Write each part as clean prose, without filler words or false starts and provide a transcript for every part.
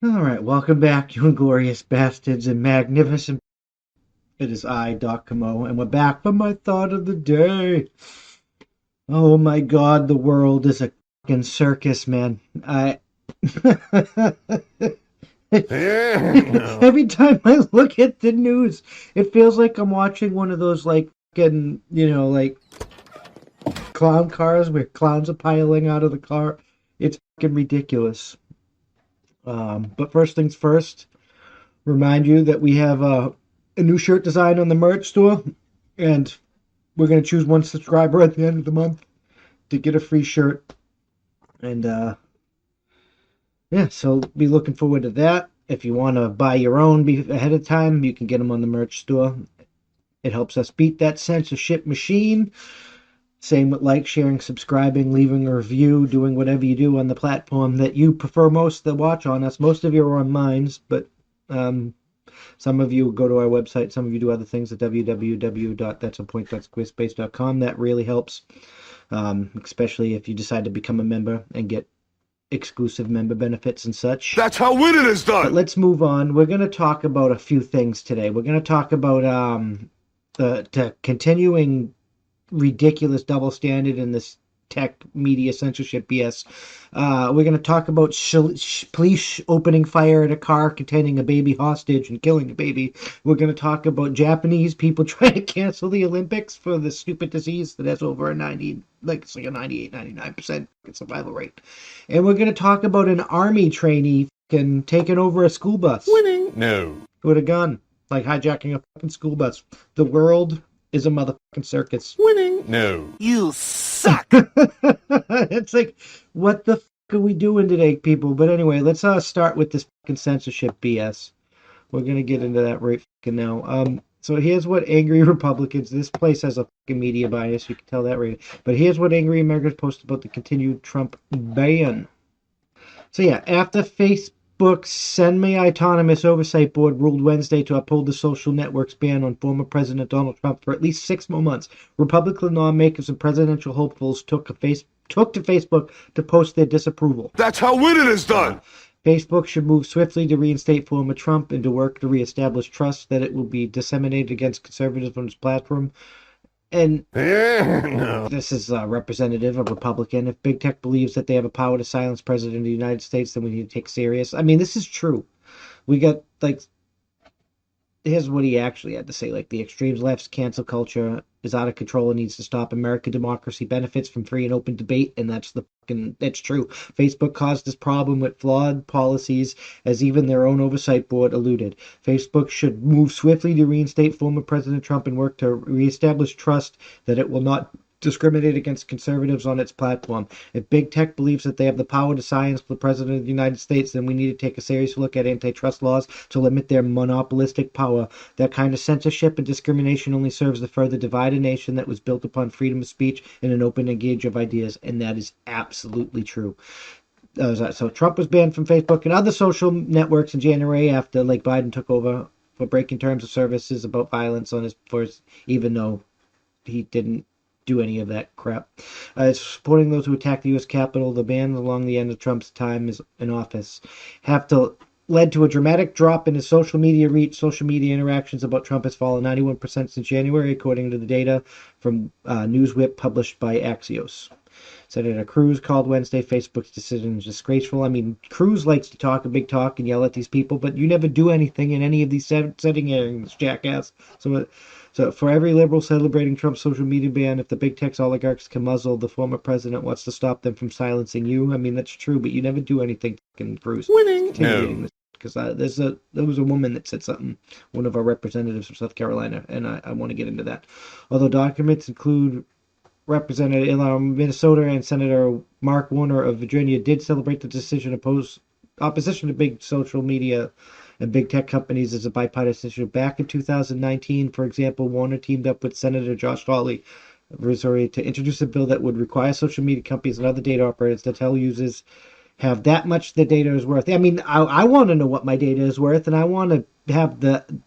All right, welcome back, you Inglorious Bastards and Magnificent. It is I, Doc Camo, and we're back for my thought of the day. Oh my god, the world is a fucking circus, man. Yeah. Every time I look at the news, it feels like I'm watching one of those, like, fucking, like clown cars where clowns are piling out of the car. It's fucking ridiculous. But first things first, remind you that we have a new shirt design on the merch store, and we're going to choose one subscriber at the end of the month to get a free shirt. And yeah, so be looking forward to that. If you want to buy your own ahead of time, you can get them on the merch store. It helps us beat that censorship machine. Same with like, sharing, subscribing, leaving a review, doing whatever you do on the platform that you prefer most to watch on us. Most of you are on Minds, but some of you go to our website. Some of you do other things at www.that'sapoint.squarespace.com. That really helps, especially if you decide to become a member and get exclusive member benefits and such. That's how winning is done. But let's move on. We're going to talk about a few things today. We're going to talk about the continuing ridiculous double standard in this tech media censorship BS. We're going to talk about police opening fire at a car containing a baby hostage and killing a baby. We're going to talk about Japanese people trying to cancel the Olympics for the stupid disease that has over a 90, like it's like a 98, 99% survival rate. And we're going to talk about an army trainee taking over a school bus. Winning? No. With a gun. Like hijacking a fucking school bus. The world is a motherfucking circus. Winning? No. You suck. It's like, what the fuck are we doing today, people? But anyway, let's start with this fucking censorship BS. We're gonna get into that right fucking now. So here's what angry Republicans. This place has a fucking media bias. You can tell that right. But here's what angry Americans post about the continued Trump ban. So yeah, after Facebook's semi-autonomous oversight board ruled Wednesday to uphold the social network's ban on former President Donald Trump for at least 6 more months, Republican lawmakers and presidential hopefuls took to Facebook to post their disapproval. That's how winning is done. Facebook should move swiftly to reinstate former Trump and to work to reestablish trust that it will be disseminated against conservatives on its platform. And this is representative of Republican. If big tech believes that they have a power to silence President of the United States, then we need to take serious. I mean, this is true. We got, like, here's what he actually had to say. Like, the extreme left's cancel culture is out of control and needs to stop. American democracy benefits from free and open debate, and that's true. Facebook caused this problem with flawed policies, as even their own oversight board alluded. Facebook should move swiftly to reinstate former President Trump and work to reestablish trust that it will not discriminate against conservatives on its platform. If big tech believes that they have the power to silence the President of the United States, then we need to take a serious look at antitrust laws to limit their monopolistic power. That kind of censorship and discrimination only serves to further divide a nation that was built upon freedom of speech and an open exchange of ideas, and that is absolutely true. So Trump was banned from Facebook and other social networks in January after, like, Biden took over for breaking terms of services about violence on his force, even though he didn't do any of that crap. It's supporting those who attack the U.S. Capitol. The ban along the end of Trump's time in office led to a dramatic drop in his social media reach. Social media interactions about Trump has fallen 91% since January, according to the data from Newswhip published by Axios. Senator Cruz called Wednesday Facebook's decision disgraceful. I mean, Cruz likes to talk a big talk and yell at these people, but you never do anything in any of these setting areas, jackass. So for every liberal celebrating Trump's social media ban, if the big tech oligarchs can muzzle the former president wants to stop them from silencing you. I mean, that's true, but you never do anything, fucking Cruz. Winning? No. Because there was a woman that said something, one of our representatives from South Carolina, and I want to get into that. Although documents include Representative in Minnesota and Senator Mark Warner of Virginia did celebrate the decision opposition to big social media and big tech companies as a bipartisan issue. Back in 2019, for example, Warner teamed up with Senator Josh Hawley of Missouri to introduce a bill that would require social media companies and other data operators to tell users have that much the data is worth. I mean, I want to know what my data is worth, and I want to have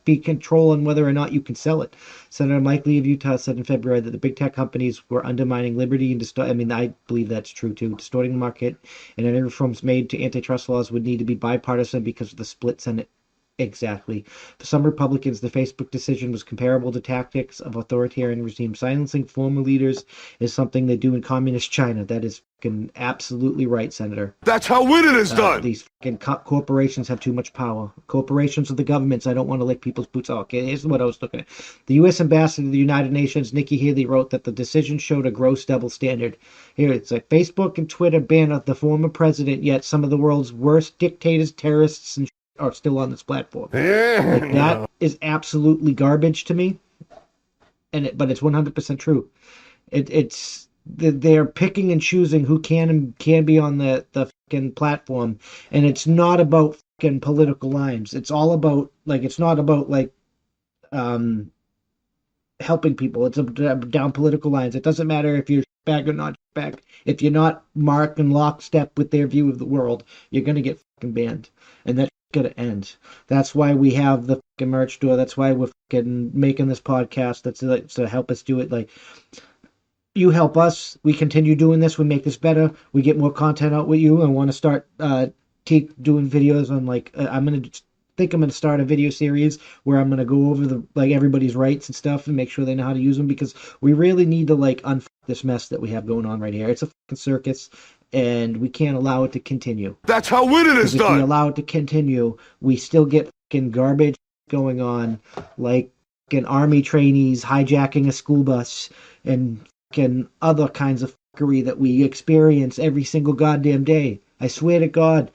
be control on whether or not you can sell it. Senator Mike Lee of Utah said in February that the big tech companies were undermining liberty and I mean, I believe that's true too, distorting the market, and any reforms made to antitrust laws would need to be bipartisan because of the split Senate. Exactly. For some Republicans, the Facebook decision was comparable to tactics of authoritarian regimes. Silencing former leaders is something they do in communist China. That is fucking absolutely right, Senator. That's how winning is done. These fucking corporations have too much power. Corporations are the governments. I don't want to lick people's boots. Oh, okay, here's what I was looking at. The U.S. Ambassador to the United Nations, Nikki Haley, wrote that the decision showed a gross double standard. Here, it's like Facebook and Twitter ban the former president, yet some of the world's worst dictators, terrorists, and are still on this platform. Like, that is absolutely garbage to me, but it's 100% true. They're picking and choosing who can be on the fucking platform, and it's not about fucking political lines. It's all about it's not about helping people. It's down political lines. It doesn't matter if you're back or not back. If you're not marked and lockstep with their view of the world, you're gonna get fucking banned, and that's gonna end. That's why we have the fucking merch store. That's why we're fucking making this podcast. That's to help us do it. Like, you help us, we continue doing this, we make this better, we get more content out with you. I want to start doing videos on I'm going to start a video series where I'm going to go over everybody's rights and stuff and make sure they know how to use them, because we really need to unfuck this mess that we have going on right here. It's a fucking circus, and we can't allow it to continue. That's how winning is done. If we allow it to continue, we still get fucking garbage going on, like fucking army trainees hijacking a school bus and fucking other kinds of fuckery that we experience every single goddamn day. I swear to God,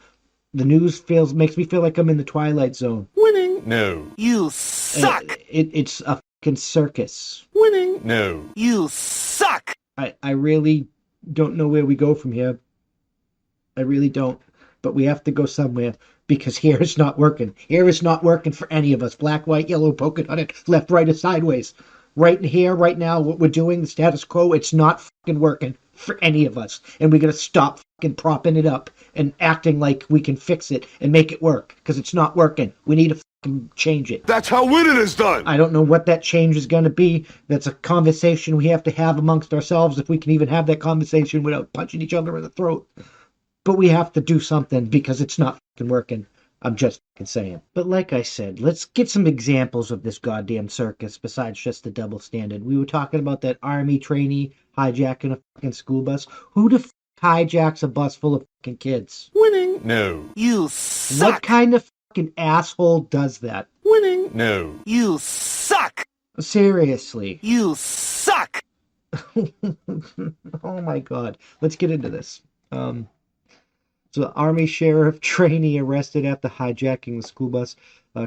the news makes me feel like I'm in the Twilight Zone. Winning? No. You suck. It's a fucking circus. Winning? No. You suck. I really don't know where we go from here. I really don't. But we have to go somewhere, because here it's not working. Here it's not working for any of us. Black, white, yellow, polka dotted, left, right, or sideways. Right here, right now, what we're doing, the status quo, it's not fucking working for any of us. And we got to stop fucking propping it up and acting like we can fix it and make it work, because it's not working. We need to fucking change it. That's how winning is done. I don't know what that change is going to be. That's a conversation we have to have amongst ourselves, if we can even have that conversation without punching each other in the throat. But we have to do something, because it's not fucking working. I'm just fucking saying. But like I said, let's get some examples of this goddamn circus besides just the double standard. We were talking about that army trainee hijacking a fucking school bus. Who the fuck hijacks a bus full of fucking kids? Winning? No. You suck. What kind of fucking asshole does that? Winning? No. You suck. Seriously. You suck. Oh my God. Let's get into this. So, Army Sheriff trainee arrested after hijacking the school bus.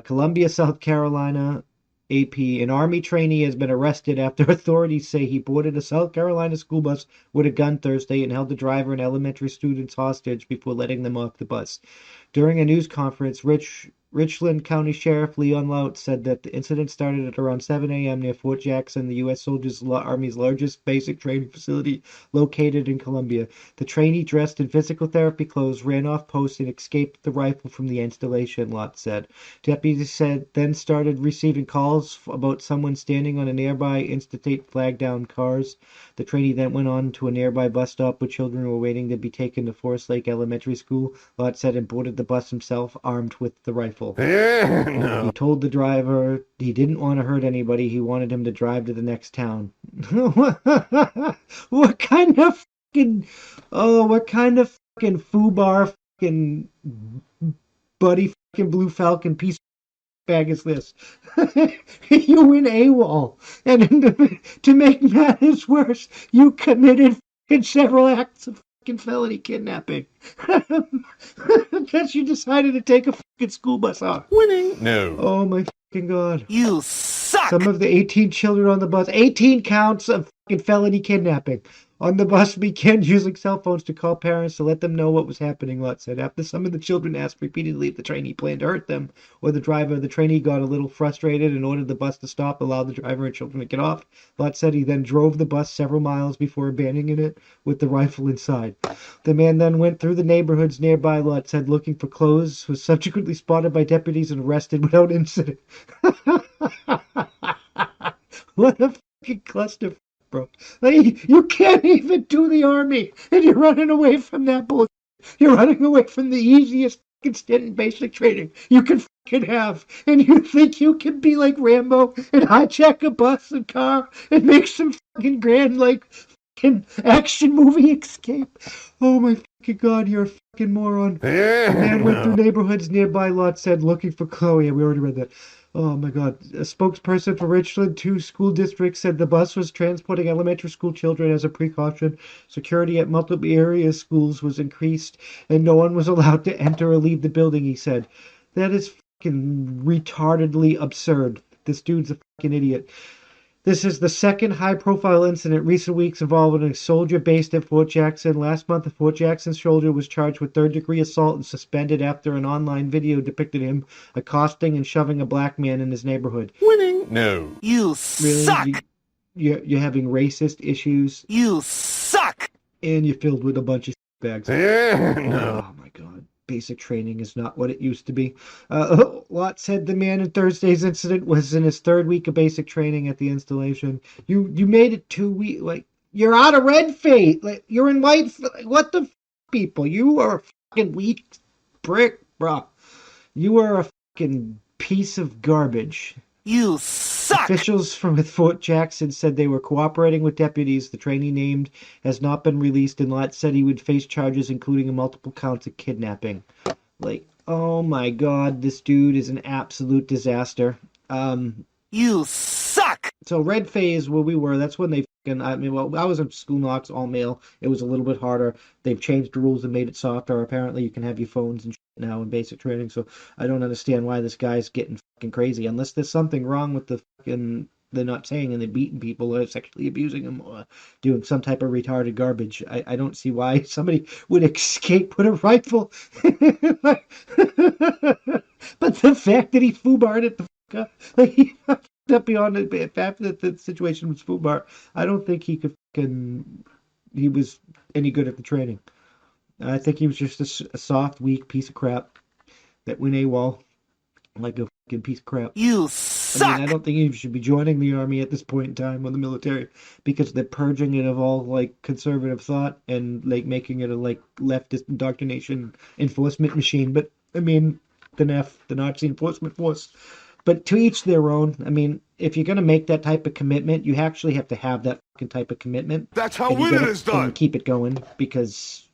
Columbia, South Carolina, AP. An Army trainee has been arrested after authorities say he boarded a South Carolina school bus with a gun Thursday and held the driver and elementary students hostage before letting them off the bus. During a news conference, Richland County Sheriff Leon Lout said that the incident started at around 7 a.m. near Fort Jackson, the U.S. Army's largest basic training facility located in Columbia. The trainee, dressed in physical therapy clothes, ran off post and escaped the rifle from the installation, Lout said. Deputies then started receiving calls about someone standing on a nearby interstate flag down cars. The trainee then went on to a nearby bus stop where children were waiting to be taken to Forest Lake Elementary School. Lout said, and boarded the bus himself, armed with the rifle. No. He told the driver he didn't want to hurt anybody. He wanted him to drive to the next town. What kind of fucking foobar fucking buddy fucking Blue Falcon piece of bag is this? You win AWOL, and to make matters worse, you committed fucking several acts of felony kidnapping. Because you decided to take a fucking school bus off. Winning? No. Oh my fucking God. You suck. Some of the 18 children on the bus. 18 counts of fucking felony kidnapping. On the bus began using cell phones to call parents to let them know what was happening, Lott said. After some of the children asked repeatedly if the trainee planned to hurt them or the driver, the trainee got a little frustrated and ordered the bus to stop, allowed the driver and children to get off. Lott said he then drove the bus several miles before abandoning it with the rifle inside. The man then went through the neighborhoods nearby, Lott said, looking for clothes, was subsequently spotted by deputies and arrested without incident. What a fucking cluster, bro. Like, you can't even do the army, and you're running away from that bullshit. You're running away from the easiest fucking stint in basic training you can fucking have, and you think you can be like Rambo and hijack a bus and car and make some fucking grand, like, fucking action movie escape. Oh my fucking god, you're a fucking moron. The man went through neighborhoods nearby, Lott said, looking for Chloe. We already read that. Oh my god. A spokesperson for Richland 2 school district said the bus was transporting elementary school children as a precaution. Security at multiple area schools was increased and no one was allowed to enter or leave the building, he said. That is fucking retardedly absurd. This dude's a fucking idiot. This is the second high-profile incident in recent weeks involving a soldier based at Fort Jackson. Last month, a Fort Jackson soldier was charged with third-degree assault and suspended after an online video depicted him accosting and shoving a black man in his neighborhood. Winning? No. You Really? suck! You're having racist issues, You suck! and you're filled with a bunch of bags. No. Oh my god. Basic training is not what it used to be. Lott said the man in Thursday's incident was in his third week of basic training at the installation. You made it 2 weeks. Like, you're out of red fate. Like, you're in white. What the people? You are a fucking weak prick, bro. You are a fucking piece of garbage. You suck! Officials from Fort Jackson said they were cooperating with deputies. The trainee named has not been released, and Lott said he would face charges including multiple counts of kidnapping. Like, oh my god, this dude is an absolute disaster. You suck! So red phase where we were, that's when they fucking, I mean, well, I was in school Knox, all male. It was a little bit harder. They've changed the rules and made it softer. Apparently you can have your phones and shit now in basic training, so I don't understand why this guy's getting fucking crazy. Unless there's something wrong with the fucking, they're not saying and they're beating people or sexually abusing them or doing some type of retarded garbage. I don't see why somebody would escape with a rifle. But the fact that he foobarred it the fuck up, like he fucked up beyond the fact that the situation was foobar, I don't think he could fucking, he was any good at the training. I think he was just a soft, weak piece of crap that went AWOL like a fucking piece of crap. You suck! I mean, I don't think he should be joining the army at this point in time or the military because they're purging it of all like conservative thought and like making it a like leftist indoctrination enforcement machine. But I mean, the NEF, the Nazi enforcement force. But to each their own. I mean, if you're gonna make that type of commitment, you actually have to have that fucking type of commitment. That's how winning is done! And keep it going because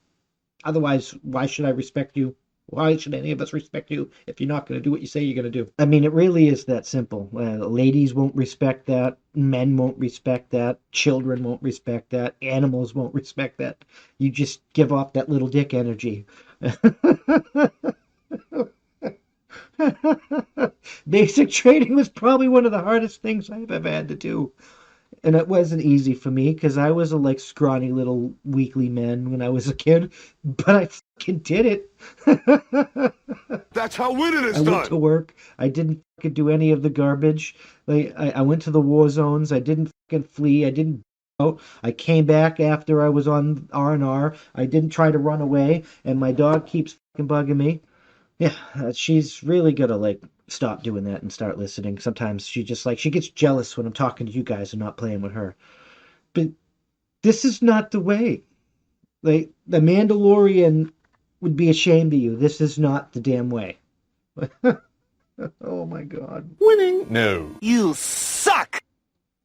otherwise, why should I respect you? Why should any of us respect you if you're not going to do what you say you're going to do? I mean, it really is that simple. Ladies won't respect that. Men won't respect that. Children won't respect that. Animals won't respect that. You just give off that little dick energy. Basic training was probably one of the hardest things I've ever had to do. And it wasn't easy for me because I was a like scrawny little weakly man when I was a kid, but I fucking did it. That's how winning is I done! went to work. I didn't fucking do any of the garbage. Like I went to the war zones. I didn't fucking flee. I didn't out. I came back after I was on R&R. I didn't try to run away, and my dog keeps fucking bugging me. Yeah, she's really gonna like stop doing that and start listening. Sometimes she just like she gets jealous when I'm talking to you guys and not playing with her. But this is not the way. Like the Mandalorian would be ashamed of you. This is not the damn way. Oh my god. Winning? No. You suck!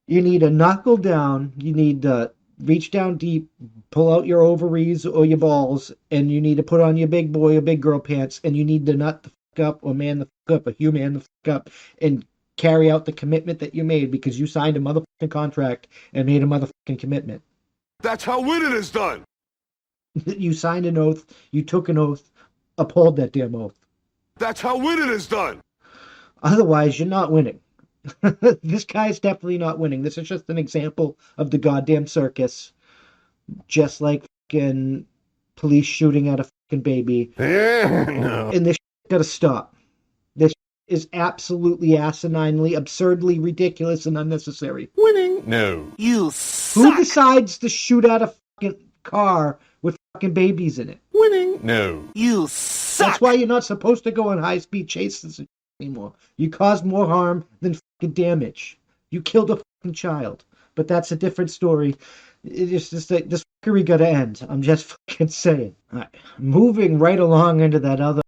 You need to knuckle down. You need to reach down deep, pull out your ovaries or your balls, and you need to put on your big boy or big girl pants, and you need to nut the fuck up or man the fuck up or human the fuck up and carry out the commitment that you made because you signed a motherfucking contract and made a motherfucking commitment. That's how winning is done! You signed an oath, you took an oath, uphold that damn oath. That's how winning is done! Otherwise, you're not winning. This guy's definitely not winning. This is just an example of the goddamn circus. just like fucking police shooting at a fucking baby. No. And this gotta stop. This is absolutely asininely, absurdly ridiculous and unnecessary. Winning? No. You suck. Who decides to shoot at a fucking car with fucking babies in it? Winning? No. You suck. That's why you're not supposed to go on high-speed chases anymore. You cause more harm than fucking damage. You killed a fucking child. But that's a different story. It's just like, this fuckery gotta end. I'm just fucking saying. All right. Moving right along into that other